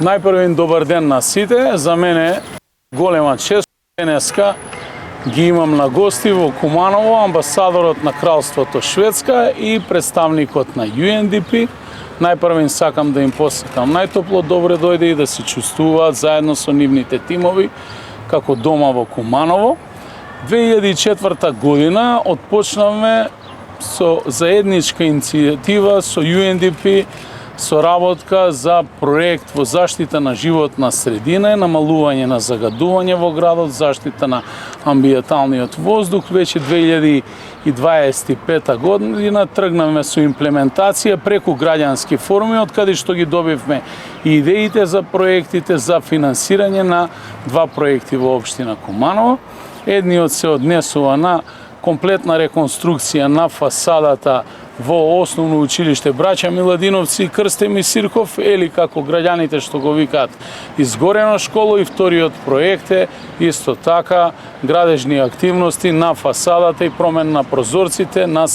Најпрвен добар ден на сите. За мене голема чест денеска ги имам на гости во Куманово амбасадорот на Кралството Шведска и представникот на UNDP. Најпрвен сакам да им посакам најтопло добре дојде и да се чувствуваат заедно со нивните тимови како дома во Куманово. 2004 година отпочнавме со заедничка иницијатива со UNDP соработка за проект во заштита на животна средина, намалување на загадување во градот, заштита на амбиенталниот воздух. Веќе 2025 година тргнавме со имплементација преку граѓански форуми, од каде што ги добивме и идеите за проектите за финансирање на два проекти во општина Куманово. Едниот се однесува на комплетна реконструкција на фасадата во основно училиште Браќа Миладиновци и Крстеми Сирков, или како граѓаните што го викаат изгорено школо, и вториот проект е исто така градежни активности на фасадата и промен на прозорците на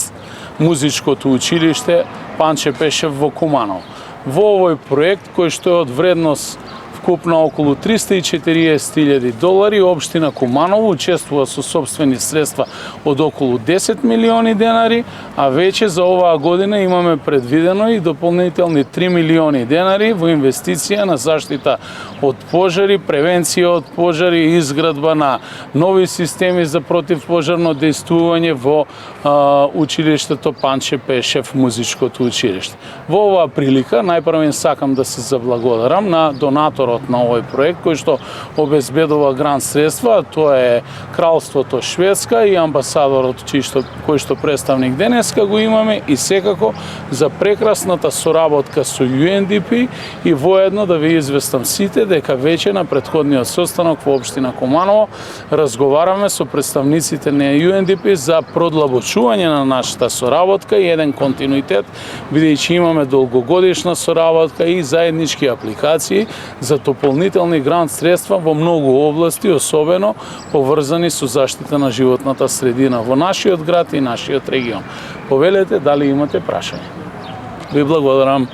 музичкото училиште Панче Пешев во Куманово. Во овој проект, кој што е од вредност вкупно околу $340,000, општина Куманово учествува со сопствени средства од околу 10 милиони денари, а веќе за оваа година имаме предвидено и дополнителни 3 милиони денари во инвестиција на заштита од пожари, превенција од пожари и изградба на нови системи за противпожарно дејствување во училиштето Панче Пешев, музичкото училиште. Во оваа прилика најпрвен сакам да се заблагодарам на донаторот на овој проект кој што обезбедува грант средства, тоа е Кралството Шведска и амбасадорот кој што представник денеска го имаме, и секако за прекрасната соработка со UNDP, и воедно да ви известам сите дека веќе на претходниот состанок во општина Куманово разговараме со представниците на UNDP за продлабочување на нашата соработка и еден континуитет, бидејќи имаме долгогодишна соработка и заеднички апликации за дополнителни грант средства во многу области, особено поврзани со заштита на животната средина во нашиот град и нашиот регион. Повелете дали имате прашање. Ви благодарам.